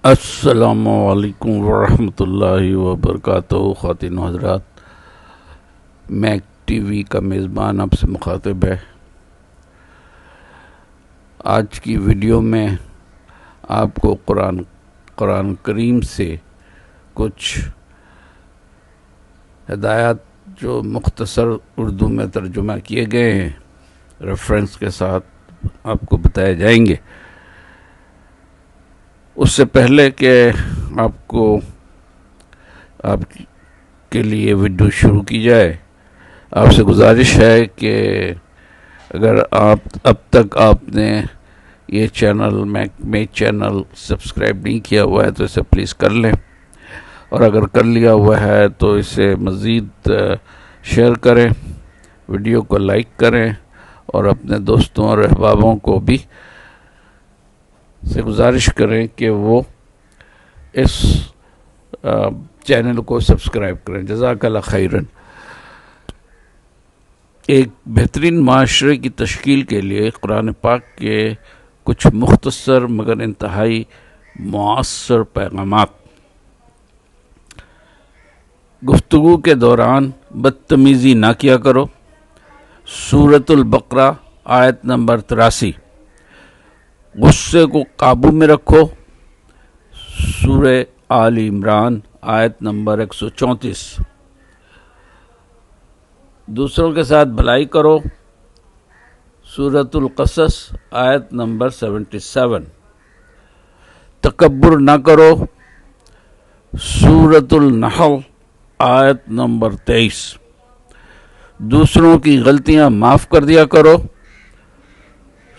السلام علیکم ورحمۃ اللہ وبرکاتہ۔ خواتین و حضرات، میک ٹی وی کا میزبان آپ سے مخاطب ہے۔ آج کی ویڈیو میں آپ کو قرآن کریم سے کچھ ہدایات جو مختصر اردو میں ترجمہ کیے گئے ہیں ریفرنس کے ساتھ آپ کو بتائے جائیں گے۔ اس سے پہلے کہ آپ کے لیے ویڈیو شروع کی جائے، آپ سے گزارش ہے کہ اگر اب تک آپ نے یہ چینل سبسکرائب نہیں کیا ہوا ہے تو اسے پلیز کر لیں، اور اگر کر لیا ہوا ہے تو اسے مزید شیئر کریں، ویڈیو کو لائک کریں، اور اپنے دوستوں اور احبابوں کو بھی سے گزارش کریں کہ وہ اس چینل کو سبسکرائب کریں۔ جزاک اللہ خیرن۔ ایک بہترین معاشرے کی تشکیل کے لیے قرآن پاک کے کچھ مختصر مگر انتہائی مؤثر پیغامات۔ گفتگو کے دوران بدتمیزی نہ کیا کرو۔ سورۃ البقرہ آیت نمبر 83۔ غصے کو قابو میں رکھو۔ سورہ آل عمران آیت نمبر 134۔ دوسروں کے ساتھ بھلائی کرو۔ سورۃ القصص آیت نمبر 77۔ تکبر نہ کرو۔ سورۃ النحل آیت نمبر 23۔ دوسروں کی غلطیاں معاف کر دیا کرو۔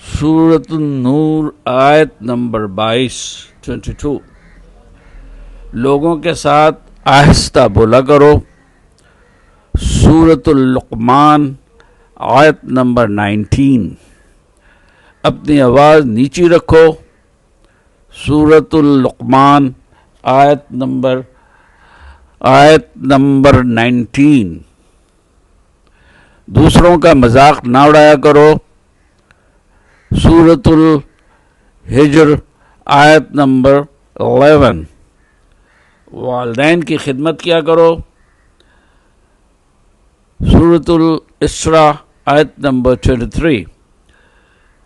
سورۃ النور آیت نمبر 22۔ لوگوں کے ساتھ آہستہ بولا کرو۔ سورۃ اللقمان آیت نمبر 19۔ اپنی آواز نیچی رکھو۔ سورۃ اللقمان آیت نمبر 19۔ دوسروں کا مذاق نہ اڑایا کرو۔ سورۃ الحجر آیت نمبر 11۔ والدین کی خدمت کیا کرو۔ سورۃ الاسراء آیت نمبر 23۔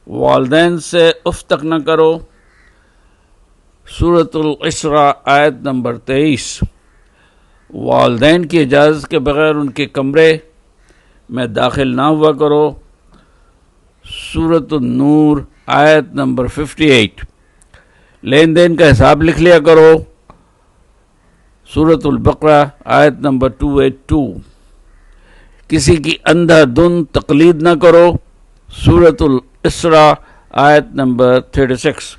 والدین سے اف تک نہ کرو۔ سورۃ الاسراء آیت نمبر 23۔ والدین کی اجازت کے بغیر ان کے کمرے میں داخل نہ ہوا کرو۔ سورۃ النور آیت نمبر 58۔ لین دین کا حساب لکھ لیا کرو۔ سورۃ البقرہ آیت نمبر 282۔ کسی کی اندھا دھند تقلید نہ کرو۔ سورۃ الاسراء آیت نمبر 36۔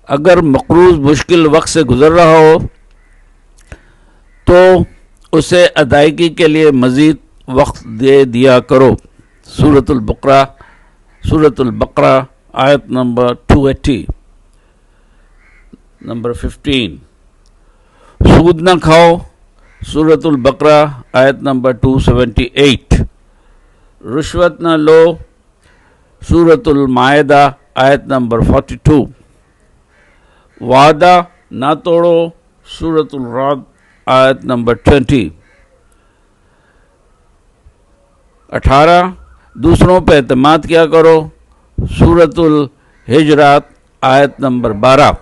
اگر مقروض مشکل وقت سے گزر رہا ہو تو اسے ادائیگی کے لیے مزید وقت دے دیا کرو۔ سورۃ البقرہ آیت نمبر 280۔ نمبر 15۔ سود نہ کھاؤ۔ سورۃ البقرہ آیت نمبر 278۔ رشوت نہ لو۔ سورۃ المائدہ آیت نمبر 42۔ وعدہ نہ توڑو۔ سورۃ الرعد آیت نمبر 20۔ 18۔ دوسروں پہ اعتماد کیا کرو۔ سورۃ الحجرات آیت نمبر 12۔